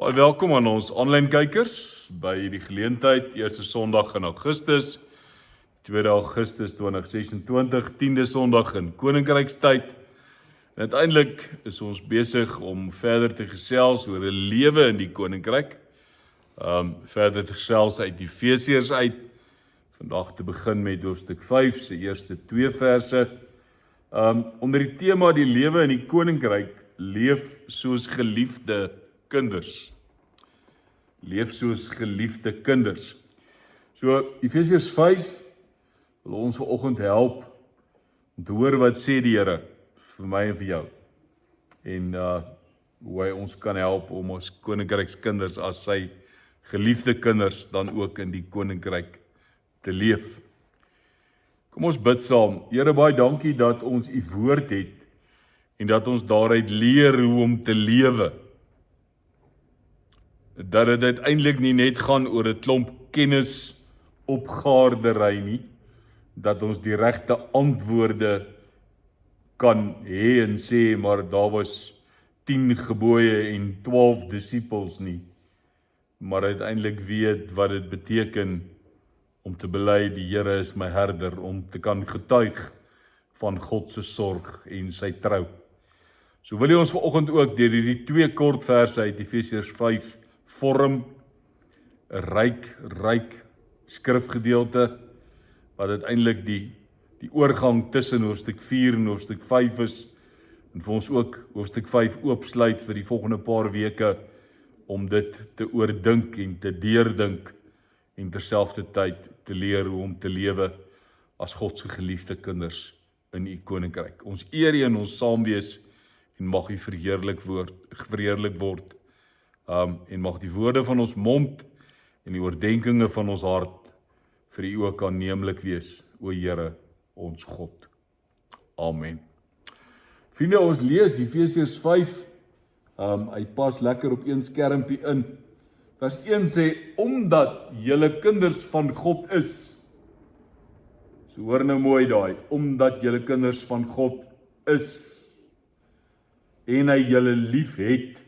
Baie welkom aan ons aanlyn kykers by die geleentheid eerste Sondag in Augustus, 2 Augustus 2026, 10de Sondag in Koninkrykstyd. En uiteindelik is ons besig om verder te gesels oor 'n lewe in die Koninkryk. Verder te gesels uit Efesiërs uit. Vandag te begin met hoofstuk 5 se eerste 2 verse. Onder die tema die lewe in die Koninkryk, leef soos geliefde kinders. Leef soos geliefde kinders. So Efesiërs 5 wil ons vanoggend help om te hoor wat sê die Here vir my en vir jou. En hoe hy ons kan help om ons koninkrykskinders as sy geliefde kinders dan ook in die koninkryk te leef. Kom ons bid saam. Here, baie dankie dat ons u woord het en dat ons daaruit leer hoe om te lewe. Dat dit uiteindelik nie net gaan oor 'n klomp kennis opgaardery nie, dat ons die regte antwoorde kan hê en sê, maar daar was 10 gebooie en 12 disippels nie, maar uiteindelik weet wat dit beteken om te bely, die Here is my herder, om te kan getuig van God se sorg en sy trou. So wil jy ons vanoggend ook deur hierdie 2 kort verse uit Efesiërs 5 vorm 'n ryk skrifgedeelte wat uiteindelik die oorgang tussen hoofstuk 4 en hoofstuk 5 is en vir ons ook hoofstuk 5 oopsluit vir die volgende paar weke om dit te oordink en te deurdink en terselfdertyd te leer hoe om te lewe as God se geliefde kinders in u koninkryk. Ons eer u en ons saam wees en mag u verheerlik word. En mag die woorde van ons mond en die oordeenkinge van ons hart vir u ook aanneemlik wees, o Here, ons God. Amen. Vriende, ons lees Efesiërs 5, hy pas lekker op een skermpie in. Vers 1 sê, omdat julle kinders van God is. So hoor nou mooi daai, omdat julle kinders van God is, en hy julle lief het,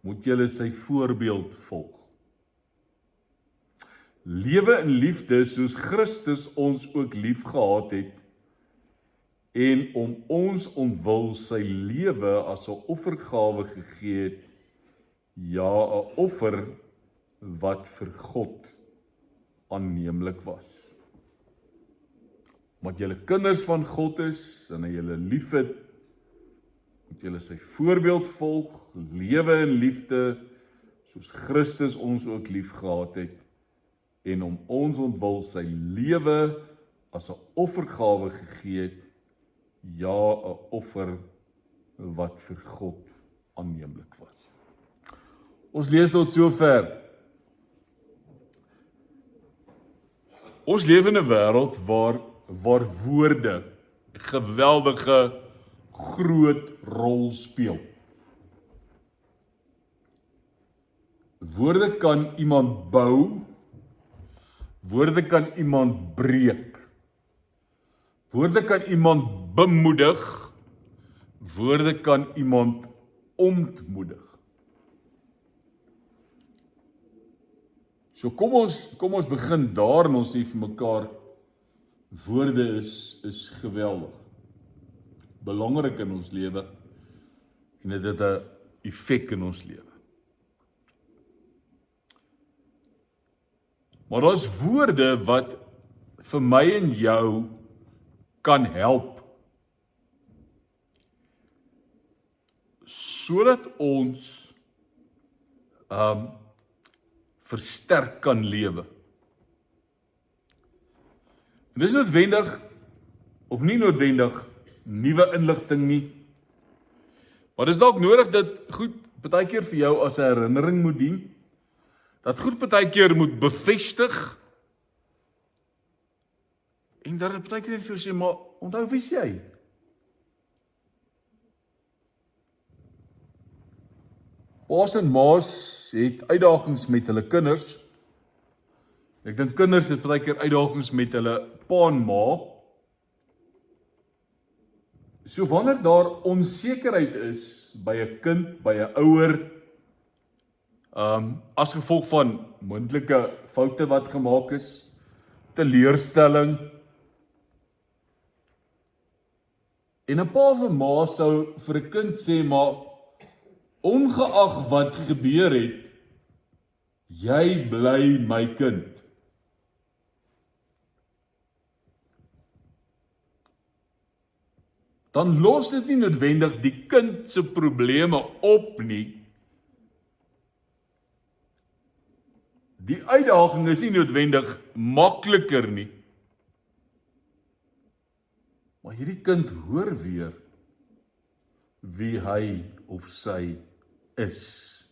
moet julle sy voorbeeld volg. Lewe in liefde soos Christus ons ook lief gehad het, en om ons ontwil sy lewe as 'n offergawe gegee het, ja, 'n offer wat vir God aanneemlik was. Omdat julle kinders van God is en hy julle liefhet, moet julle sy voorbeeld volg, lewe in liefde soos Christus ons ook lief gehad het en om ons ontwil sy lewe as 'n offergawe gegee het, ja, 'n offer wat vir God aanneemlik was. Ons lees tot sover. Ons leef in 'n wêreld waar woorde 'n geweldige groot rol speel. Woorde kan iemand bou, woorde kan iemand breek. Woorde kan iemand bemoedig, woorde kan iemand ontmoedig. So kom ons begin daar en ons sê vir mekaar, woorde is geweldig. Belangrik in ons lewe en dit het 'n effek in ons lewe. Maar daar's woorde wat vir my en jou kan help sodat ons versterk kan lewe. En dis noodwendig of nie noodwendig nuwe inligting nie. Maar dis dalk nodig dat goed partykeer vir jou as 'n herinnering moet dien. Dat goed partykeer moet bevestig. En dat dit partykeer net vir jou sê, maar onthou wie's jy? Paas en maas het uitdagings met hulle kinders. Ek dink kinders het partykeer uitdagings met hulle pa en ma. So wanneer daar onsekerheid is by 'n kind, by 'n ouer, As gevolg van moontlike foute wat gemaak is, teleurstelling. En 'n pa of 'n ma sou vir 'n kind sê, maar ongeag wat gebeur het, jy bly my kind. Dan los dit nie noodwendig die kind se probleme op nie. Die uitdaging is nie noodwendig makliker nie. Maar hierdie kind hoor weer wie hy of sy is.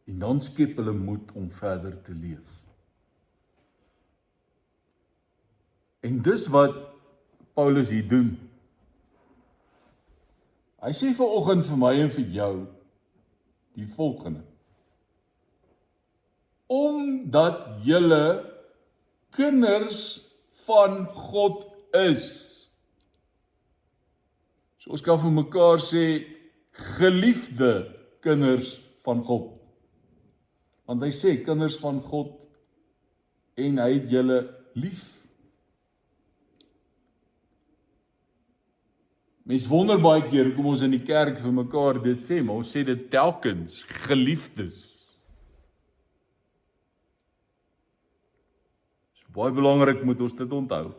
En dan skep hulle moed om verder te leef. En dis wat Paulus hier doen. Hy sê vanoggend vir my en vir jou die volgende: omdat julle kinders van God is. So ons kan vir mekaar sê, geliefde kinders van God. Want hy sê, kinders van God, en hy het julle lief. Mens wonder baie keer hoekom ons in die kerk vir mekaar dit sê, maar ons sê dit telkens, geliefdes. Baie belangrik moet ons dit onthou.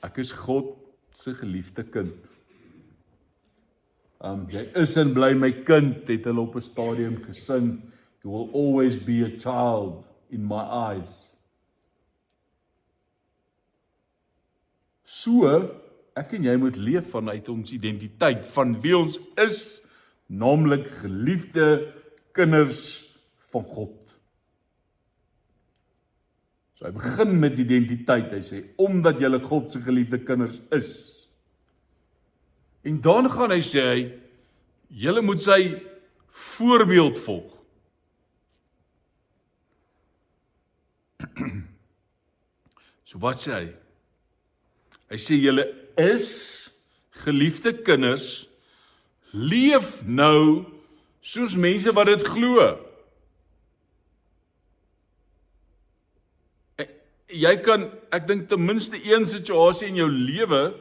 Ek is God se geliefde kind. Jy is en bly my kind, het hulle op 'n stadium gesing. You will always be a child in my eyes. So, ek en jy moet leef vanuit ons identiteit, van wie ons is, naamlik geliefde kinders van God. So hy begin met identiteit, hy sê, omdat julle God se geliefde kinders is. En dan gaan hy sê, julle moet sy voorbeeld volg. So wat sê hy? Hy sê, julle is geliefde kinders, leef nou soos mense wat dit glo. Jy kan, ek dink ten minste een situasie in jou lewe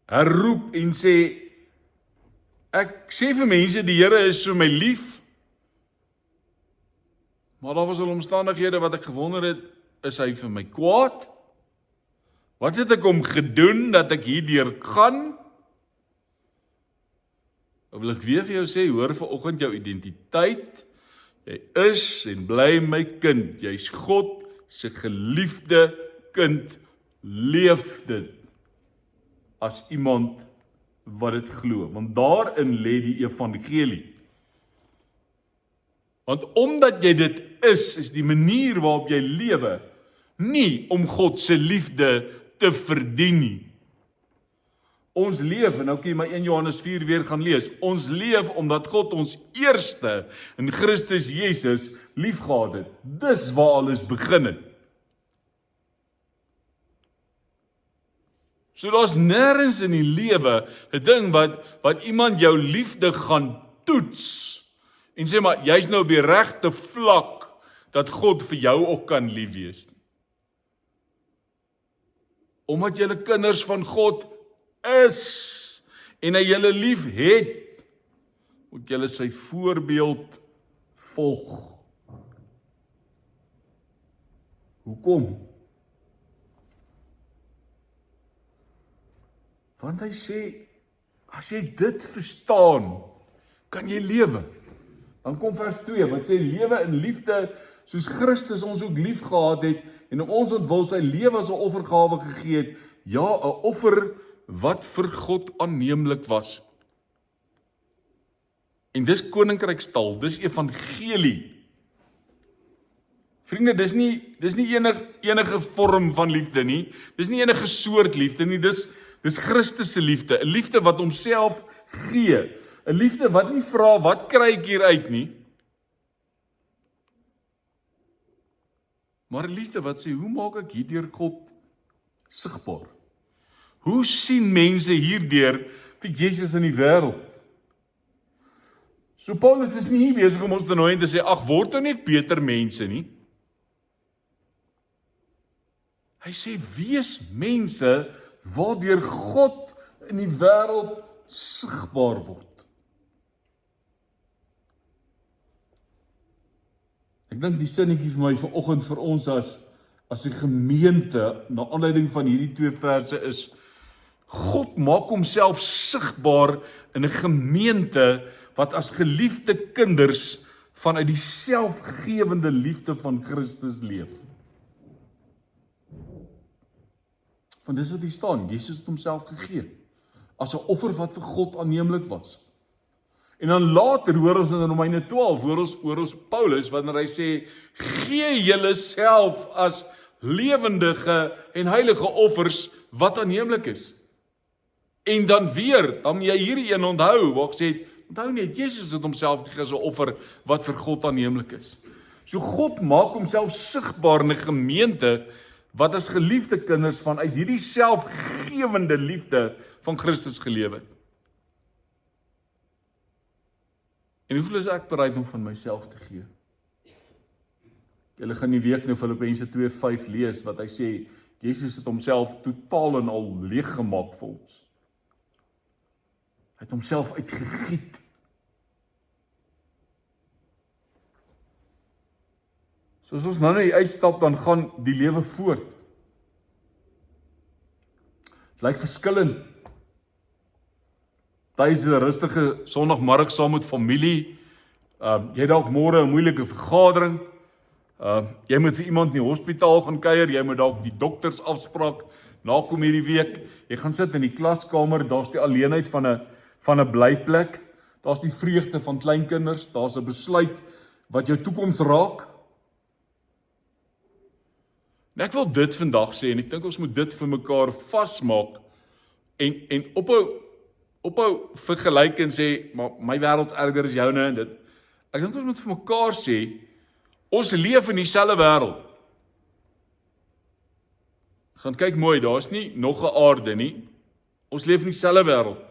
herroep en sê, ek sê vir mense die Here is so my lief, maar daar was al omstandighede wat ek gewonder het, is hy vir my kwaad? Wat het ek hom gedoen dat ek hierdeur gaan? Of wil ek weer vir jou sê, hoor vanoggend jou identiteit, jy is en bly my kind, jy's God se geliefde kind, leef dit as iemand wat dit glo, want daarin lê die evangelie. Want omdat jy dit is die manier waarop jy lewe, nie om God se liefde te verdien nie. Ons leef, en nou kan jy maar 1 Johannes 4 weer gaan lees, ons leef omdat God ons eerste in Christus Jesus liefgehad het. Dis waar alles begin het. So daar's nêrens in die lewe 'n ding wat iemand jou liefde gaan toets en sê maar jy's nou op die regte vlak dat God vir jou ook kan lief wees. Omdat julle kinders van God is en hy julle lief het, moet julle sy voorbeeld volg. Hoekom? Want hy sê, as jy dit verstaan, kan jy lewe. Dan kom vers 2, wat sê, lewe in liefde, soos Christus ons ook lief gehad het, en om ons ontwil sy lewe as 'n offergawe gegee het, ja, 'n offer wat vir God aanneemlik was. En dis koninkrykstaal, dis evangelie. Vriende, dis nie enige vorm van liefde nie, dis nie enige soort liefde nie, dis Christus se liefde, 'n liefde wat homself gee, 'n liefde wat nie vra, wat kry ek hier uit nie, maar 'n liefde wat sê, hoe maak ek hierdeur God sigbaar? Hoe sien mense hierdeur vir Jesus in die wêreld? So Paulus is nie hier besig om ons te nooi en te sê, ag, word nou net beter mense nie. Hy sê, wees mense waardeur God in die wêreld sigbaar word. Ek dink die sinnetjie vir my vanoggend vir ons as 'n gemeente, na aanleiding van hierdie 2 verse is, God maak homself sigbaar in 'n gemeente wat as geliefde kinders vanuit die selfgewende liefde van Christus leef. Want dis wat hier staan, Jesus het homself gegee, as 'n offer wat vir God aanneemlik was. En dan later hoor ons in Romeine 12, hoor ons Paulus, wanneer hy sê, gee julle self as lewendige en heilige offers wat aanneemlik is. En dan weer, dan jy hierdie een onthou, waar gesê, onthou net, Jesus het homself gegee as 'n offer wat vir God aanneemlik is. So God maak homself sigbaar in 'n gemeente wat as geliefde kinders vanuit hierdie selfgewende liefde van Christus geleef het. En hoeveel is ek bereid om van myself te gee? Julle gaan die week nou Filippense 2:5 lees, wat hy sê, Jesus het homself totaal en al leeg gemaak vir ons. Hy het homself uitgegiet. So as ons nou net uitstap, dan gaan die lewe voort. Het lyk verskillend. Tydens 'n rustige Sondagmiddag saam met familie, jy het dalk môre 'n moeilike vergadering, jy moet vir iemand in die hospitaal gaan kuier, jy moet dalk die doktersafspraak nakom hierdie week, jy gaan sit in die klaskamer, daar's die alleenheid van 'n blyplek, daar's die vreugde van kleinkinders, daar's 'n besluit wat jou toekoms raak. En ek wil dit vandag sê, en ek dink ons moet dit vir mekaar vasmaak, en ophou vergelyk en sê, maar my wêreld's erger as joune en dit. Ek dink ons moet vir mekaar sê, ons leef in dieselfde wêreld. Gaan kyk mooi, daar's nie nog 'n aarde nie. Ons leef in dieselfde wêreld.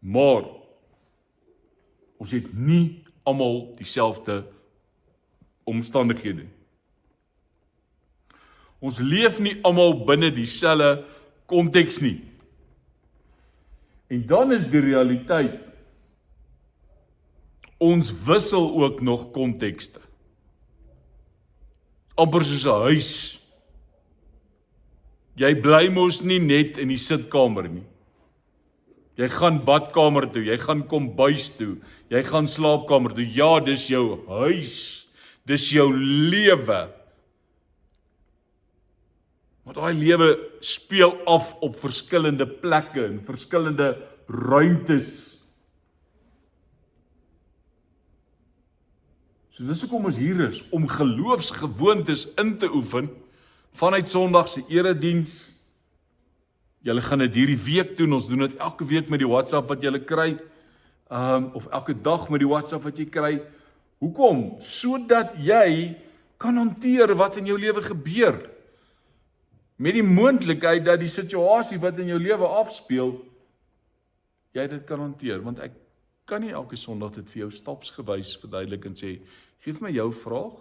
Maar ons het nie almal dieselfde omstandighede. Ons leef nie almal binne dieselfde konteks nie. En dan is die realiteit, ons wissel ook nog kontekste. Amper soos 'n huis. Jy bly mos nie net in die sitkamer nie. Jy gaan badkamer toe, jy gaan kombuis toe, jy gaan slaapkamer toe. Ja, dis jou huis. Dis jou lewe. Maar daai lewe speel af op verskillende plekke en verskillende ruimtes. So dis hoekom ons hier is, om geloofsgewoontes in te oefen, vanuit Sondag se erediens. Julle gaan dit hierdie week doen, ons doen dit elke week met die WhatsApp wat julle kry, of elke dag met die WhatsApp wat jy kry. Hoekom? Sodat jy kan hanteer wat in jou lewe gebeur. Met die moontlikheid dat die situasie wat in jou lewe afspeel, jy dit kan hanteer. Want ek kan nie elke Sondag dit vir jou stapsgewys verduidelik en sê, geef my jou vraag,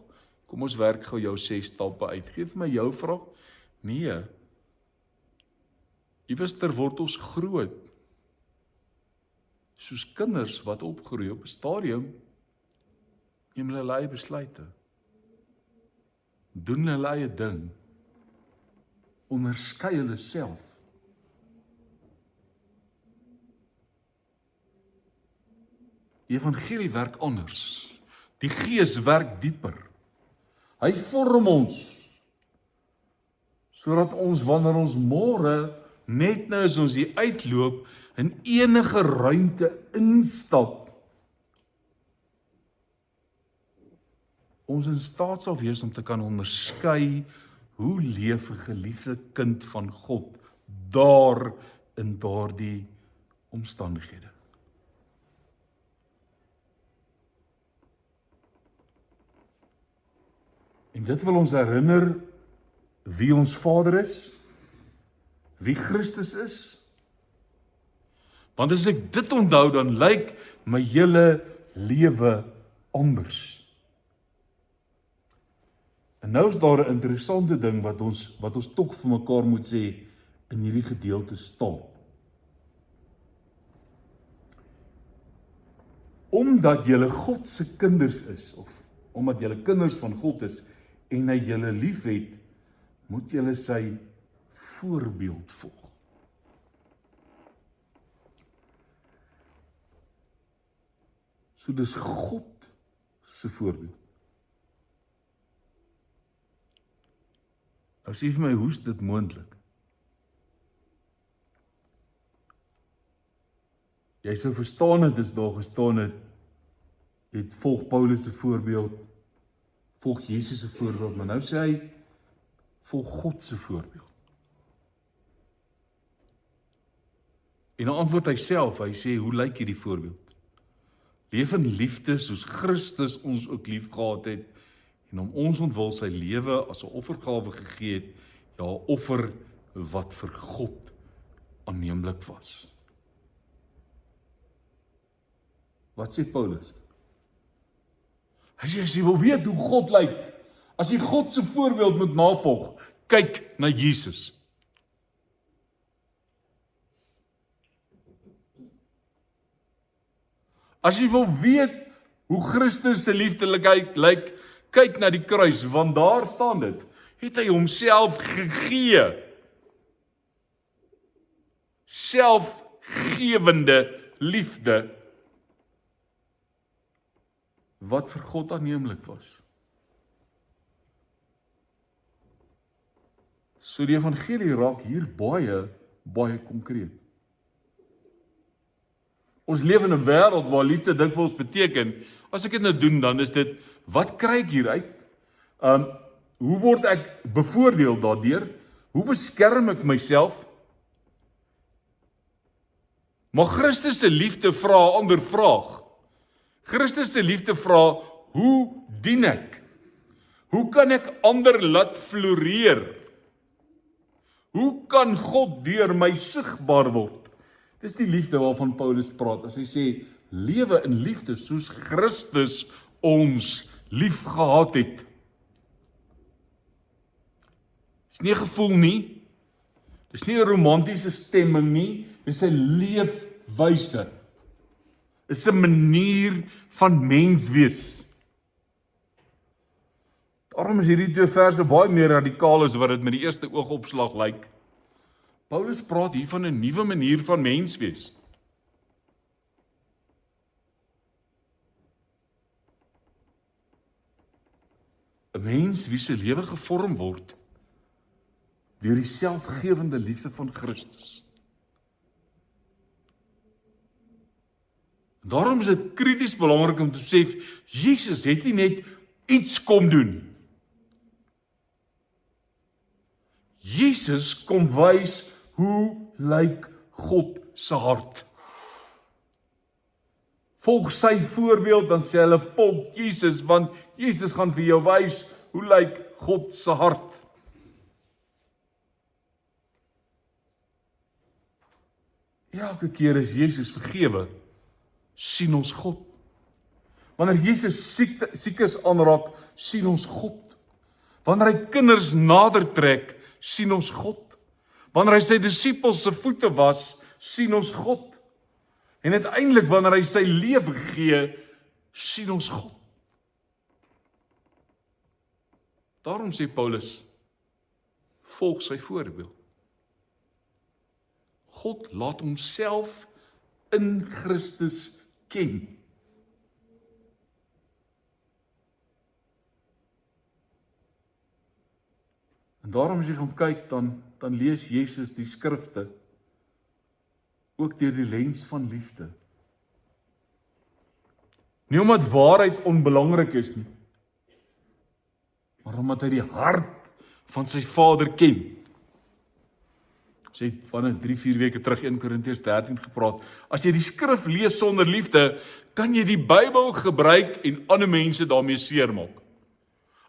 kom ons werk gou jou 6 stappe uit. Geef my jou vraag. Nee. Iewester word ons groot. Soos kinders wat opgroei op 'n stadium, neem hulle eie besluite. Doen hulle eie ding. Onderskei hulle self. Die evangelie werk anders. Die Gees werk dieper. Hy vorm ons, sodat ons wanneer ons môre, net nou as ons hier uitloop, in enige ruimte instap, ons in staat sal wees om te kan onderskei, hoe leef 'n geliefde kind van God daar in daardie omstandighede. En dit wil ons herinner wie ons Vader is, wie Christus is, Want as ek dit onthou, dan lyk my hele lewe anders. En nou is daar 'n interessante ding wat ons tog vir mekaar moet sê in hierdie gedeelte staan. Omdat julle God se kinders is, of omdat julle kinders van God is, en hy julle liefhet, moet julle sy voorbeeld volg. So dis God se voorbeeld. Nou sê vir my, hoe is dit moontlik? Jy sou verstaan het as daar gestaan het volg Paulus se voorbeeld, volg Jesus se voorbeeld, maar nou sê hy, volg God se voorbeeld. En dan antwoord hy self, hy sê, hoe lyk hierdie voorbeeld? Leef in liefde soos Christus ons ook lief gehad het, en om ons ontwil sy lewe as 'n offergawe gegee het, ja, 'n offer wat vir God aanneemlik was. Wat sê Paulus? Hy sê, as jy wil weet hoe God lyk, as jy God se voorbeeld moet navolg, kyk na Jesus. As jy wil weet hoe Christus se liefdelikheid lyk, kyk na die kruis, want daar staan dit, het hy homself gegee. Selfgewende liefde, wat vir God aanneemlik was. So die evangelie raak hier baie konkreet. Ons leef in 'n wêreld waar liefde dikwels beteken, as ek dit nou doen, dan is dit, wat kry ek hieruit? Hoe word ek bevoordeel daardeur? Hoe beskerm ek myself? Maar Christus se liefde vra 'n ander vraag. Christus se liefde vra, hoe dien ek? Hoe kan ek ander laat floreer? Hoe kan God deur my sigbaar word? Dis die liefde waarvan Paulus praat, as hy sê, lewe in liefde soos Christus ons lief gehad het. Dis nie 'n gevoel nie, dis nie 'n romantiese stemming nie, dis 'n leefwyse. Dis 'n manier van mens wees. Daarom is hierdie twee verse baie meer radikaal as wat dit met die eerste oogopslag lyk. Paulus praat hier van 'n nuwe manier van mens wees. 'n Mens wie se lewe gevorm word deur die selfgewende liefde van Christus. Daarom is dit krities belangrik om te besef, Jesus het nie net iets kom doen. Jesus kom wys hoe lyk God se hart. Volg sy voorbeeld, dan sê hulle, volg Jesus, want Jesus gaan vir jou wys hoe lyk God se hart. Elke keer as Jesus vergewe, sien ons God. Wanneer Jesus siekes aanraak, sien ons God. Wanneer hy kinders nader trek, sien ons God. Wanneer hy sy disippels se voete was, sien ons God. En uiteindelik wanneer hy sy lewe gee, sien ons God. Daarom sê Paulus, volg sy voorbeeld. God laat homself in Christus ken. En daarom as jy gaan kyk, dan lees Jesus die skrifte ook deur die lens van liefde. Nie omdat waarheid onbelangrik is nie, maar omdat hy die hart van sy Vader ken. Ons het van 3-4 weke terug 1 Korintiërs 13 gepraat. As jy die skrif lees sonder liefde, kan jy die Bybel gebruik en ander mense daarmee seermaak.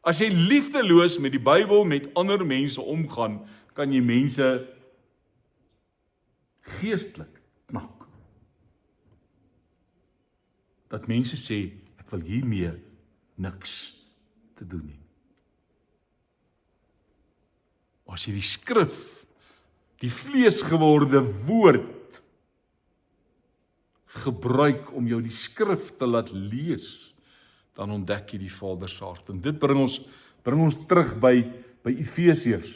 As jy liefdeloos met die Bybel met ander mense omgaan, kan jy mense geestelik knak. dat mense sê, ek wil hiermee niks te doen nie. As jy die skrif, die vleesgeworde woord, gebruik om jou die skrif te laat lees, dan ontdek jy die Vader se hart. En dit bring ons terug by Efesiërs.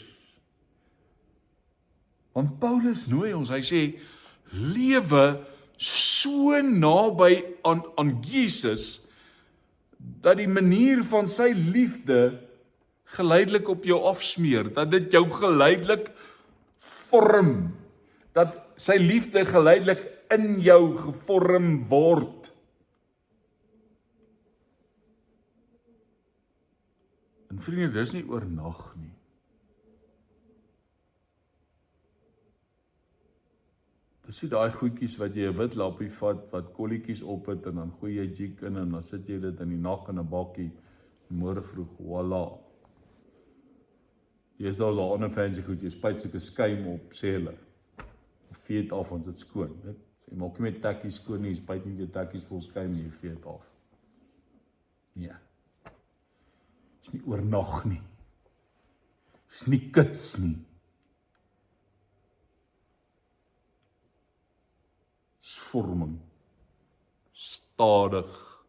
Want Paulus nooi ons, hy sê, lewe so naby aan Jesus, dat die manier van sy liefde geleidelik op jou afsmeer, dat dit jou geleidelik vorm, dat sy liefde geleidelik in jou gevorm word. En vriende, dis nie oornag nie. Dis nie daai goedjies wat jy 'n wit lappie vat, wat kolletjies op het, en dan gooi jy jik in, en dan sit jy dit in die nag in 'n bakkie, môre vroeg, voilà. Jy is daar so 'n ander fancy goed, jy spuit soeke skuim op, sê hulle. Of vee het af, want dit skoon. Jy maak nie met takkies skoon nie, jy spuit nie jou takkies vol skuim nie, jy vee het af. Nee. Is nie oornag nie. Is nie kits nie. Is vorming. Stadig,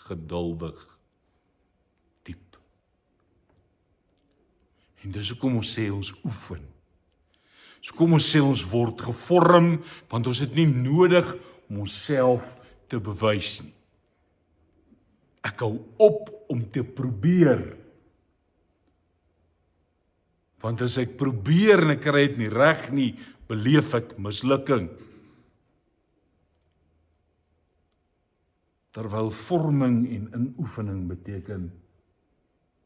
geduldig, diep. En dis hoekom ons sê ons oefen. So kom ons sê ons word gevorm, want ons het nie nodig om onsself te bewys nie. Ek hou op om te probeer. Want as ek probeer en ek kry dit nie reg nie, beleef ek mislukking. Terwyl vorming en inoefening beteken,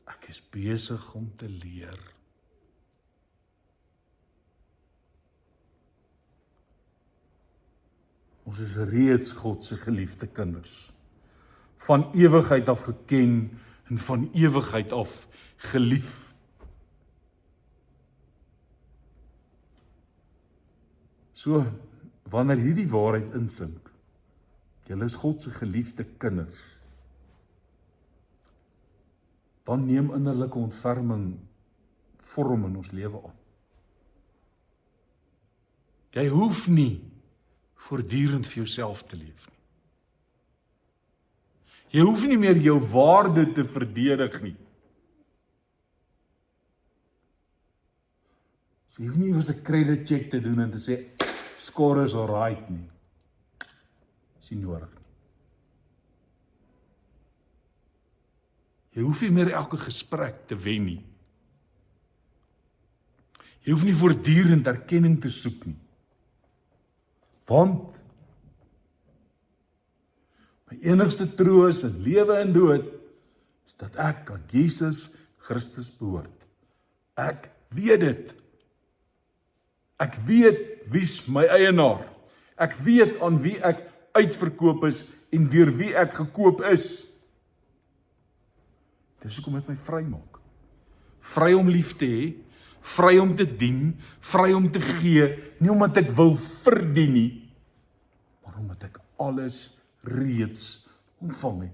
ek is besig om te leer. Ons is reeds God se geliefde kinders. Van ewigheid af geken en van ewigheid af gelief. So, wanneer hierdie waarheid insink, julle is God se geliefde kinders, dan neem innerlike ontferming vorm in ons lewe aan. Jy hoef nie voortdurend vir jouself te leef nie. Jy hoef nie meer jou waarde te verdedig nie. So jy hoef nie eens 'n credit check te doen en te sê, score is alright nie. Is nie nodig nie. Jy hoef nie meer elke gesprek te wen nie. Jy hoef nie voortdurend erkenning te soek nie. Want my enigste troos in lewe en dood is dat ek aan Jesus Christus behoort. Ek weet dit. Ek weet wie's my eienaar. Ek weet aan wie ek uitverkoop is en deur wie ek gekoop is. Dis hoekom dit my vry maak. Vry om lief te hê, vry om te dien, vry om te gee, nie omdat ek wil verdien nie, maar omdat ek alles reeds ontvang het.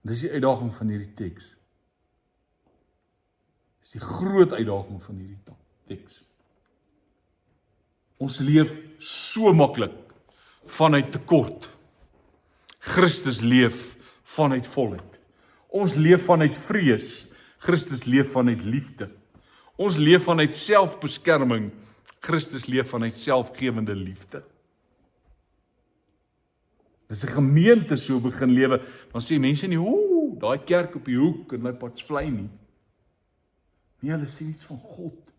Dis die uitdaging van hierdie teks. Dis die groot uitdaging van hierdie teks. Ons leef so maklik vanuit tekort. Christus leef vanuit volheid. Ons leef vanuit vrees. Christus leef vanuit liefde. Ons leef vanuit selfbeskerming. Christus leef vanuit selfgewende liefde. Dis 'n gemeente so begin lewe, dan sê mense nie, daai kerk op die hoek in my Patsvlei nie. Nee, hulle sê iets van God.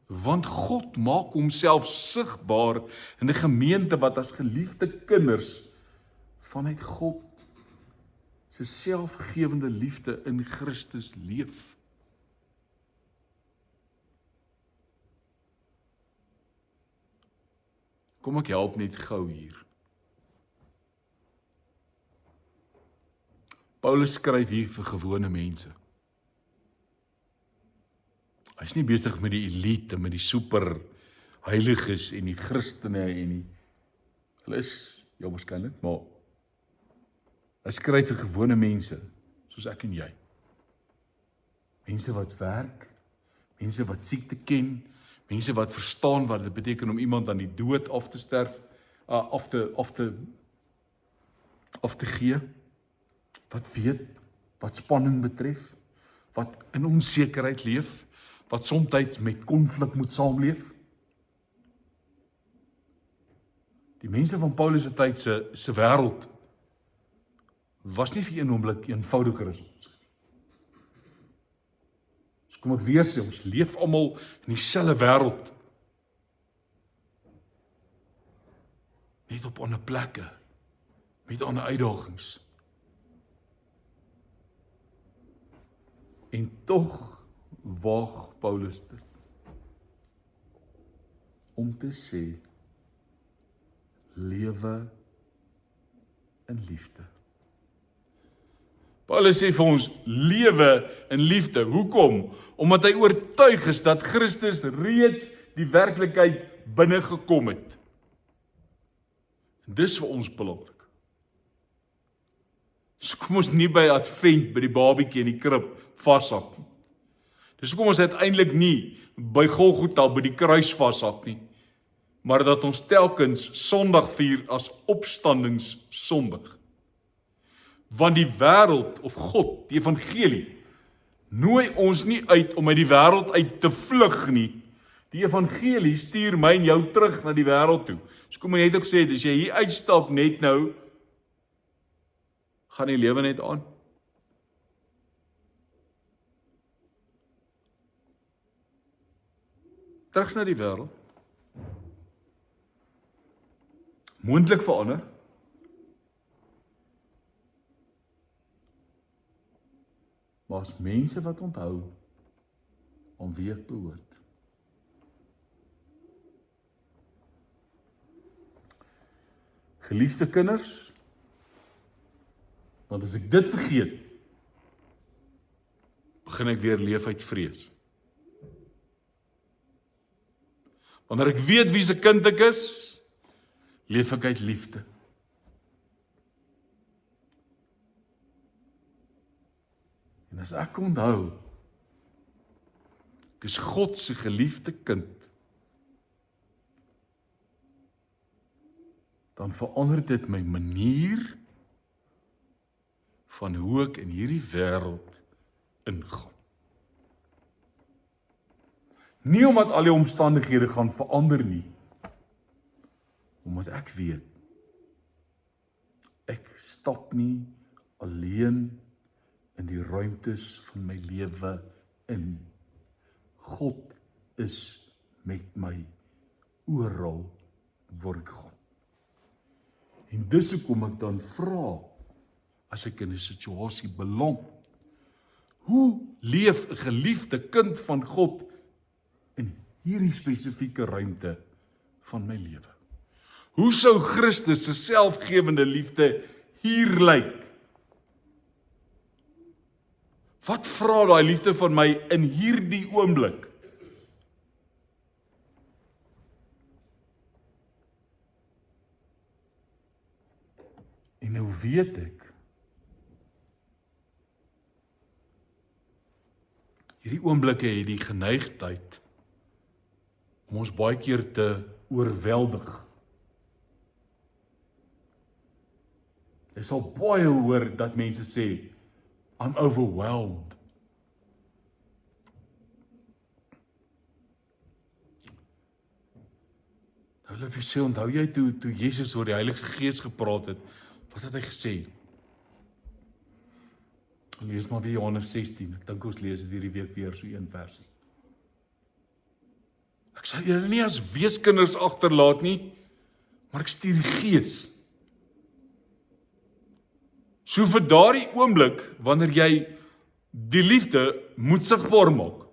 Want God maak homself sigbaar in 'n gemeente wat as geliefde kinders vanuit God se selfgewende liefde in Christus leef. Kom ek help net gou hier. Paulus skryf hier vir gewone mense. Hy is nie besig met die elite, met die super heiliges en die Christene en die, hulle is, ja waarskynlik, maar hy skryf vir gewone mense, soos ek en jy. Mense wat werk, mense wat siekte ken, mense wat verstaan wat dit beteken om iemand aan die dood af te sterf, af te gee, wat weet, wat spanning betref, wat in onsekerheid leef, wat soms met konflik moet saamleef. Die mense van Paulus se tyd se wêreld was nie vir een oomblik eenvoudiger as ons. So kom ek weer sê, ons leef almal in dieselfde wêreld. Net op ander plekke, met ander uitdagings. En tog waag Paulus dit om te sê, lewe in liefde. Paulus sê vir ons, lewe in liefde. Hoekom? Omdat hy oortuig is dat Christus reeds die werklikheid binne gekom het. En dis vir ons belangrik. So kom ons nie by Advent, by die babietjie in die krib vashak nie. Dis kom ons uiteindelik nie by Golgotha, by die kruis vashak nie, maar dat ons telkens Sondag vier as opstandingssondag. Want die wêreld of God, die evangelie, nooi ons nie uit om uit die wêreld uit te vlug nie. Die evangelie stuur my en jou terug na die wêreld toe. So kom ek net ook sê, as jy hier uitstap net nou, gaan die lewe net aan. Terug na die wêreld. Moontlik verander. Maar as mense wat onthou om wie ek behoort. Geliefde kinders, want as ek dit vergeet, begin ek weer leef uit vrees. Wanneer ek weet wie se kind ek is, leef ek uit liefde. En as ek onthou, ek is God se geliefde kind, dan verander dit my manier van hoe ek in hierdie wêreld ingaan. Nie omdat al die omstandighede gaan verander nie, omdat ek weet, ek stap nie alleen in die ruimtes van my lewe in. God is met my oral waar ek gaan. En dis hoekom ek dan vra, as ek in 'n situasie beland, hoe leef 'n geliefde kind van God in hierdie spesifieke ruimte van my lewe? Hoe sou Christus se selfgewende liefde hier lyk? Wat vra daai liefde van my in hierdie oomblik? En nou weet ek, hierdie oomblikke het die geneigtheid om ons baie keer te oorweldig. Jy sal baie hoor dat mense sê, I'm overwhelmed. Nou wil ek sê, onthou jy toe Jesus oor die Heilige Gees gepraat het, wat het hy gesê? Lees maar weer Johannes 16, ek dink ons lees dit hierdie week weer so een versie. Ek sal julle nie as weeskinders agterlaat nie, maar ek stuur die Gees. So vir daardie oomblik, wanneer jy die liefde moet sigbaar maak,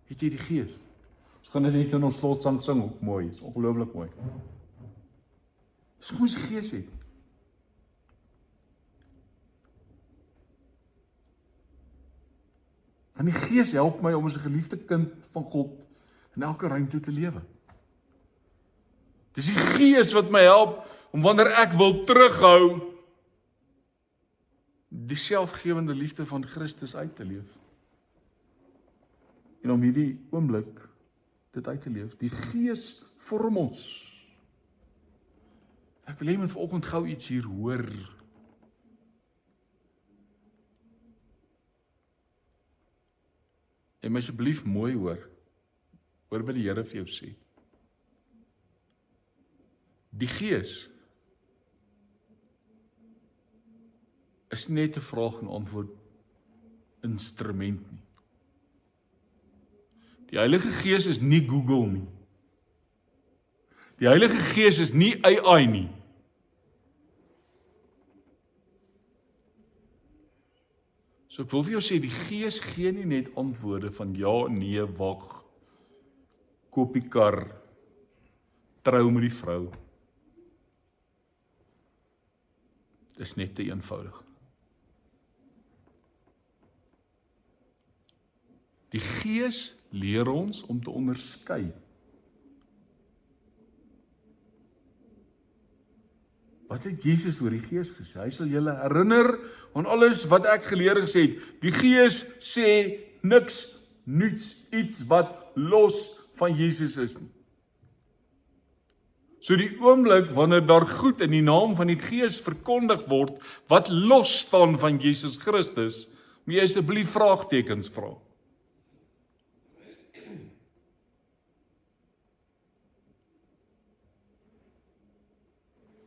het jy die Gees. Ons gaan dit net in ons slotsang sing, ook mooi, is ongelooflik mooi. Dis hoe ons Gees het. Want die Gees help my om as 'n geliefde kind van God in elke ruimte te lewe. Dis die Gees wat my help om wanneer ek wil terughou, die selfgewende liefde van Christus uit te leef. En om hierdie oomblik dit uit te leef. Die Gees vorm ons. Ek wil hê met vanoggend gou iets hier hoor. En my asseblief mooi hoor. Hoor wat die Here vir jou sê. Die Gees is net 'n vraag en antwoord instrument nie. Die Heilige Gees is nie Google nie. Die Heilige Gees is nie AI nie. So ek wil vir jou sê, die Gees gee nie net antwoorde van ja, nee, wag, koop die kar, trou met die vrou. Dis net te eenvoudig. Die Gees leer ons om te onderskei. Wat het Jesus oor die Gees gesê? Hy sal julle herinner aan alles wat ek geleer gesê het. Die Gees sê niks nuuts, iets wat los van Jesus is nie. So die oomblik wanneer daar goed in die naam van die Gees verkondig word, wat los staan van Jesus Christus, moet jy asseblief vraagtekens vra.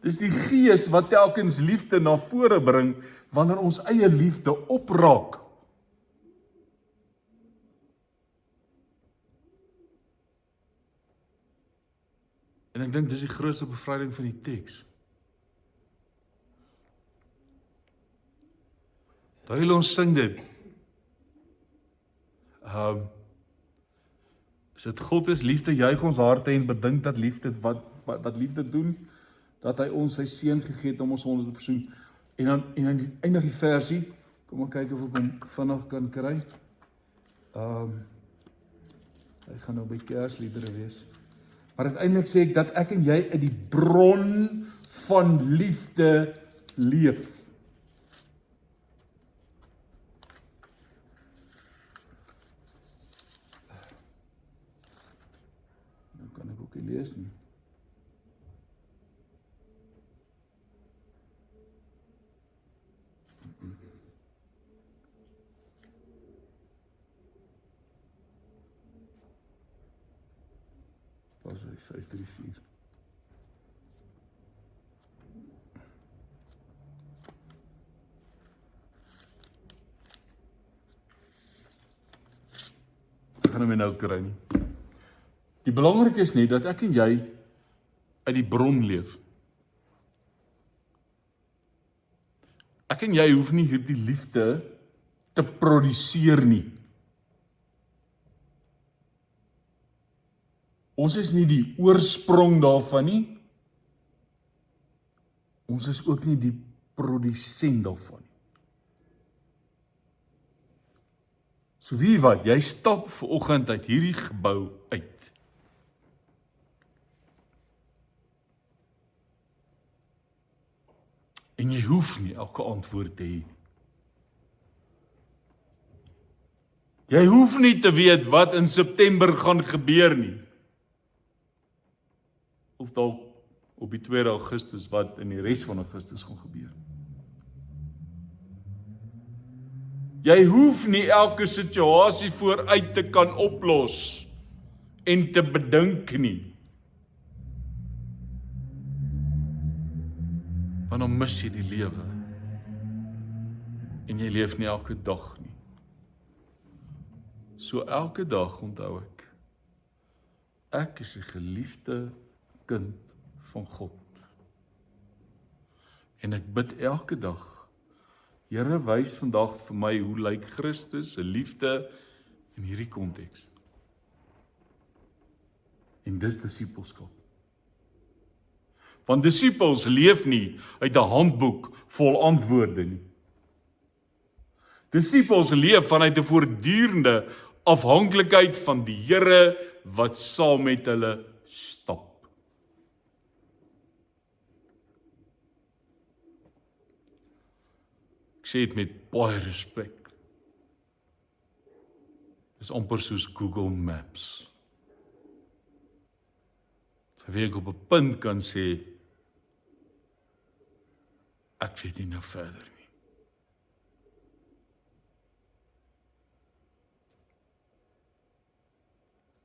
Dis die Gees wat telkens liefde na vore bring, wanneer ons eie liefde opraak. En ek dink dis die grootste bevryding van die teks. Terwyl ons sing dit, as dit God is liefde, juig ons harte en bedink dat liefde, wat liefde doen, dat hy ons sy seun gegee het om ons sonde te versoen. En dan eindig die versie, kom maar kyk of ek hom vinnig kan kry. Hy gaan nou by Kersliedere wees. Maar uiteindelik sê ek dat ek en jy uit die bron van liefde leef. Nou kan ek ook nie lees nie. Was hy 534. Ek gaan hom nou kry nie. Die belangrike is net dat ek en jy uit die bron leef. Ek en jy hoef nie hierdie liefde te produseer nie. Ons is nie die oorsprong daarvan nie. Ons is ook nie die produsent daarvan nie. So wie wat, jy stap vanoggend uit hierdie gebou uit. En jy hoef nie elke antwoord te hê. Jy hoef nie te weet wat in September gaan gebeur nie. Of dalk op die 2 Augustus wat in die res van Augustus gaan gebeur. Jy hoef nie elke situasie vooruit te kan oplos en te bedink nie. Want dan mis jy die lewe. En jy leef nie elke dag nie. So elke dag onthou ek is 'n geliefde kind van God. En ek bid elke dag, Here, wys vandag vir my hoe lyk Christus se liefde in hierdie konteks. En dis disippelskap. Want disippels leef nie uit 'n handboek vol antwoorde nie. Disippels leef vanuit 'n voortdurende afhanklikheid van die Here wat saam met hulle stap. Ek sê dit met baie respek. Dis amper soos Google Maps. Waar ek op 'n punt kan sê, ek weet nie nou verder nie.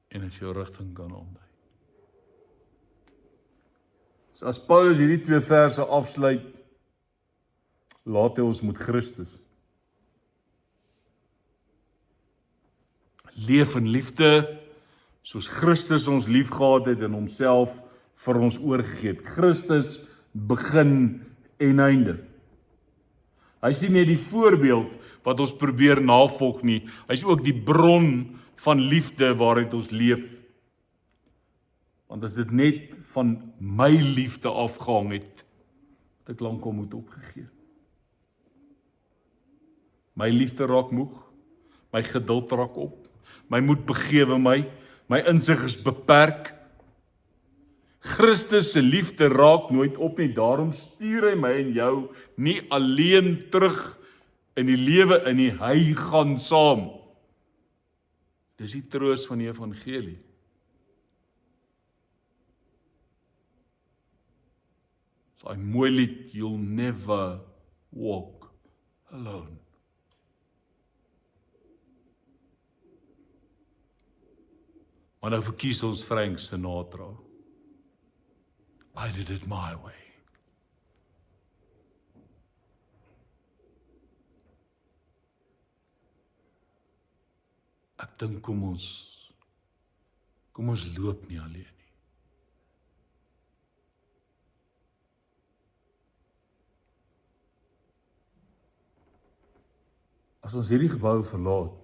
En dit jou rigting kan aandui. So as Paulus hierdie 2 verse afsluit, laat hy ons met Christus leef in liefde, soos Christus ons liefgehad het en homself vir ons oorgegee het. Christus begin en einde. Hy is nie net die voorbeeld wat ons probeer navolg nie, hy is ook die bron van liefde waaruit ons leef. Want as dit net van my liefde afgehang het, het ek lank al moet opgegee. My liefde raak moeg, my geduld raak op, my moed begewe my insig is beperk. Christus se liefde raak nooit op nie, daarom stuur hy my en jou nie alleen terug in die lewe in nie, hy gaan saam. Dis die troos van die evangelie. So hy mooi lied, you'll never walk alone. Maar nou verkies ons Frank Sinatra. I did it my way. Ek dink kom ons loop nie alleen nie. As ons hierdie gebou verlaat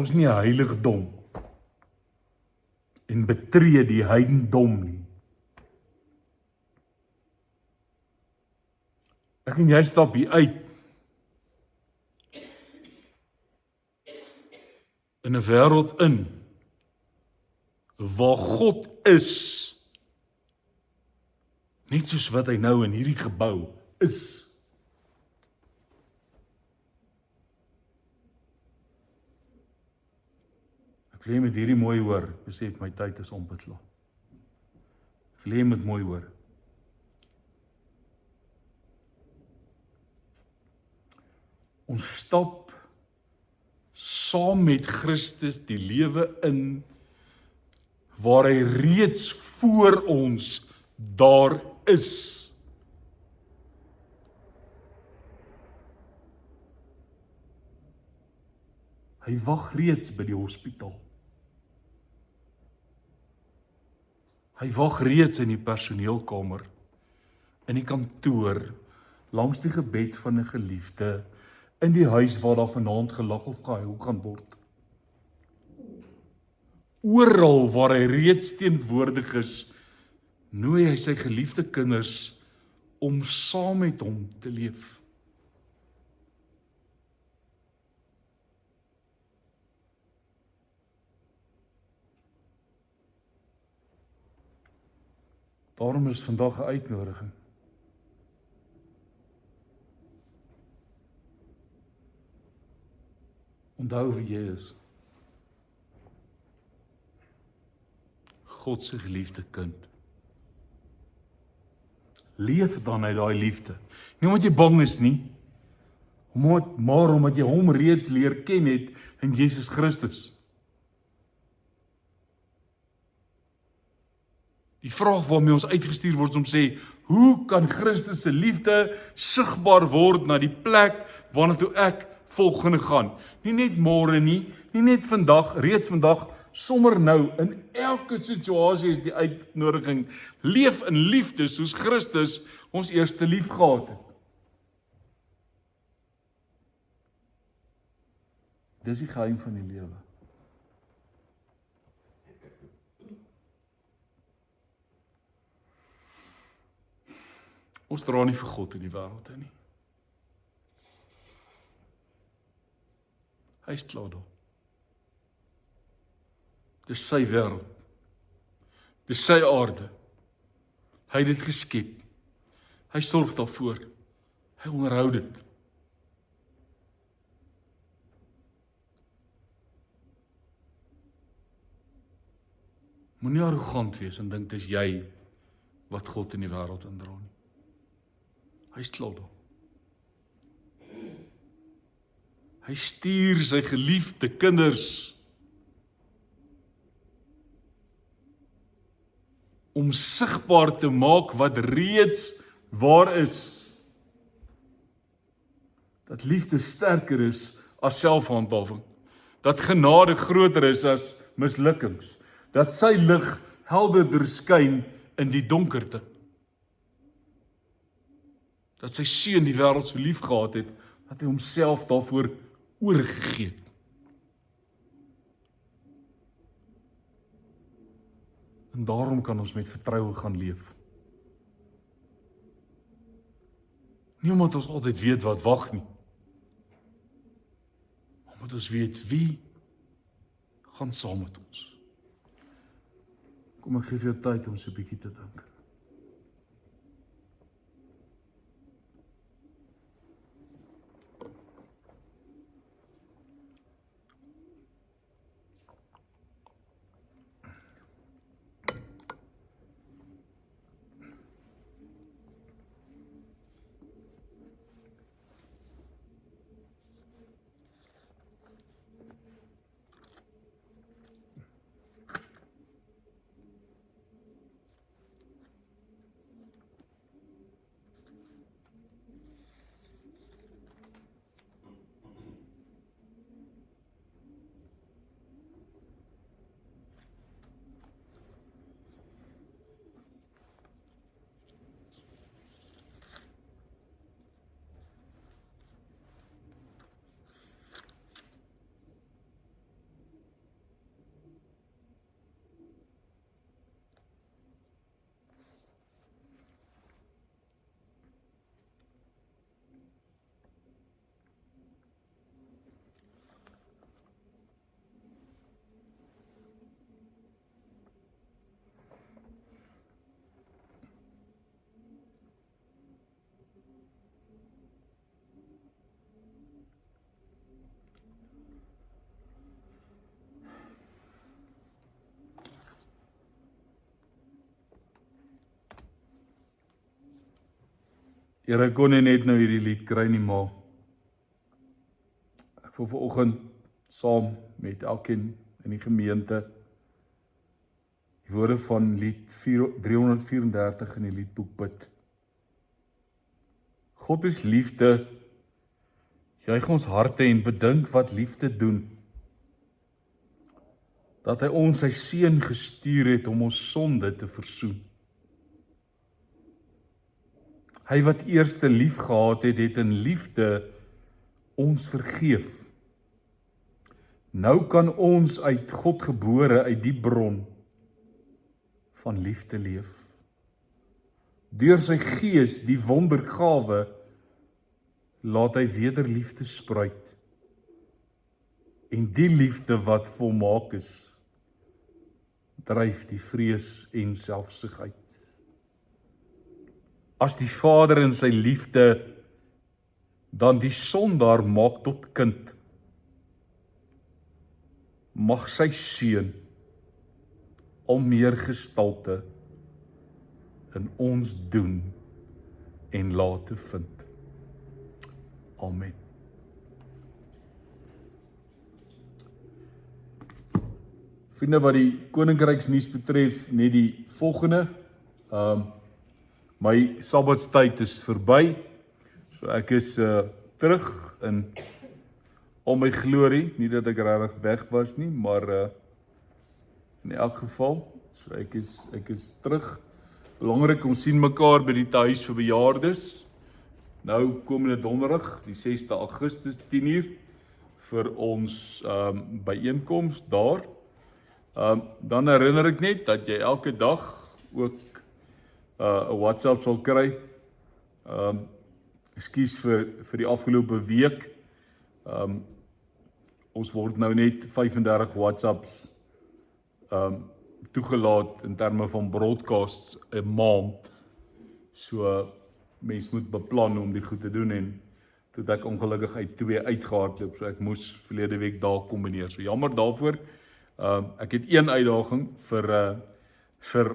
ons nie 'n heiligdom en betree die heidendom nie. Ek en jy stap hier uit in 'n wêreld in waar God is, net soos wat hy nou in hierdie gebou is. Ek wil jy met hierdie mooi hoor, besef my tyd is amper klaar. Ek wil jy met mooi hoor. Ons stap saam met Christus die lewe in, waar hy reeds voor ons daar is. Hy wag reeds by die hospitaal. Hy wag reeds in die personeelkamer, in die kantoor, langs die gebed van 'n geliefde, in die huis waar daar vanaand gelag of gehuil gaan word. Oral waar hy reeds teenwoordig is, nooi hy sy geliefde kinders om saam met hom te leef. Daarom is vandag 'n uitnodiging. Onthou wie jy is. God se geliefde kind. Leef dan uit daai liefde. Nie omdat jy bang is nie, maar omdat jy hom reeds leer ken het in Jesus Christus. Die vraag waarmee ons uitgestuur word om sê, hoe kan Christus se liefde sigbaar word na die plek waarna toe ek volgende gaan? Nie net môre nie, nie net vandag, reeds vandag, sommer nou, in elke situasie is die uitnodiging, leef in liefde soos Christus ons eerste lief gehad het. Dis die geheim van die lewe. Ons dra nie vir God in die wêreld in nie. Hy is klaar daar. Dis sy wêreld. Dis sy aarde. Hy het dit geskep. Hy sorg daarvoor. Hy onderhou dit. Moenie arrogant wees en dink dis jy wat God in die wêreld indra nie. Hy is klaar daar. Hy stuur sy geliefde kinders om sigbaar te maak wat reeds waar is. Dat liefde sterker is as selfhandhawing. Dat genade groter is as mislukkings. Dat sy lig helderder skyn in die donkerte. Dat sy seun die wêreld so lief gehad het, dat hy homself daarvoor oorgegee het. En daarom kan ons met vertroue gaan leef. Nie omdat ons altyd weet wat wag nie. Maar omdat ons weet wie gaan saam met ons. Kom ek gee vir jou tyd om so 'n bietjie te dink. Here, ek kon net nou hierdie lied kry nie, maar ek wil vanoggend saam met elkeen in die gemeente die woorde van lied 334 in die liedboek bid. God is liefde, juig ons harte en bedink wat liefde doen. Dat hy ons sy seun gestuur het om ons sonde te versoen. Hy wat eerste lief gehad het, het in liefde ons vergeef. Nou kan ons uit God gebore, uit die bron van liefde leef. Deur sy gees, die wondergawe, laat hy weder liefde spruit. En die liefde wat volmaak is, dryf die vrees en selfsug uit. As die Vader in sy liefde dan die sondaar maak tot kind, mag sy seun al meer gestalte in ons doen en laat vind. Amen. Vriende, wat die koninkryksnuus betref, net die volgende. My sabbatstyd is verby, so ek is terug in al my glorie, nie dat ek regtig weg was nie, maar in elk geval, so ek is terug. Belangrik, ons sien mekaar by die tuis vir bejaardes, nou komende donderdag, die 6 Augustus, 10:00, vir ons byeenkoms daar. Dan herinner ek net dat jy elke dag ook 'n WhatsApp sal kry. Ekskuus vir die afgelope week. ons word nou net 35 WhatsApps toegelaat in terme van broadcasts 'n maand. So mens moet beplan om die goed te doen en toe het ek ongelukkig uit 2 uitgehardloop, so ek moes verlede week daar kombineer. So jammer daarvoor. Ek het een uitdaging vir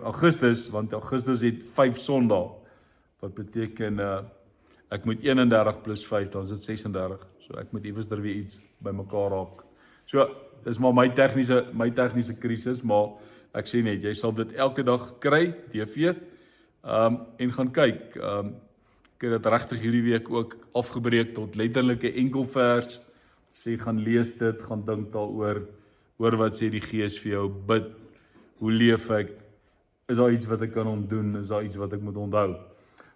Augustus, want Augustus het 5 Sondae. Wat beteken ek moet 31 plus 5, dan is dit 36. So ek moet iewers weer iets bymekaar raak. So dis maar my tegniese krisis, maar ek sê net, jy sal dit elke dag kry, DV, en gaan kyk. Ek het dit regtig hierdie week ook afgebreek tot letterlike enkelvers. Sê gaan lees dit, gaan dink daaroor, hoor wat sê die Gees vir jou, bid, hoe leef ek, is daar iets wat ek kan ontdoen, is daar iets wat ek moet onthou.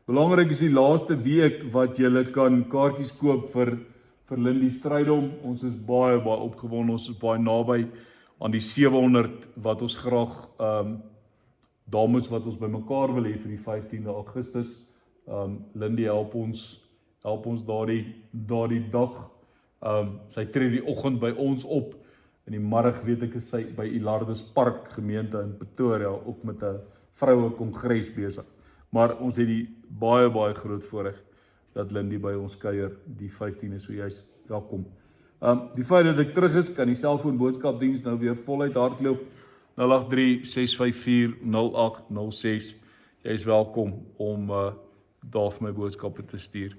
Belangrik is die laaste week wat jy kan kaartjies koop vir Lindy Strydom. Ons is baie opgewonde, ons is baie naby aan die 700 wat ons graag dames wat ons bymekaar wil hê vir die 15de Augustus. Lindy help ons daardie dag. Sy tree die oggend by ons op. In die middag weet ek is sy by Ilardus Park gemeente in Pretoria ook met 'n vroue kongres besig. Maar ons het die baie groot voorreg dat Lindy by ons kuier die 15de, so jy's welkom. Die feit dat ek terug is, kan die selfoon boodskapdiens nou weer voluit hardloop. 083-654-0806. Jy's welkom om daar vir my boodskappe te stuur.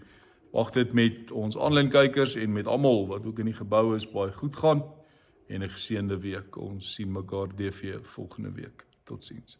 Wag dit met ons aanlyn kykers en met almal wat ook in die gebou is baie goed gaan en 'n geseënde week. Ons sien mekaar DV volgende week. Totsiens.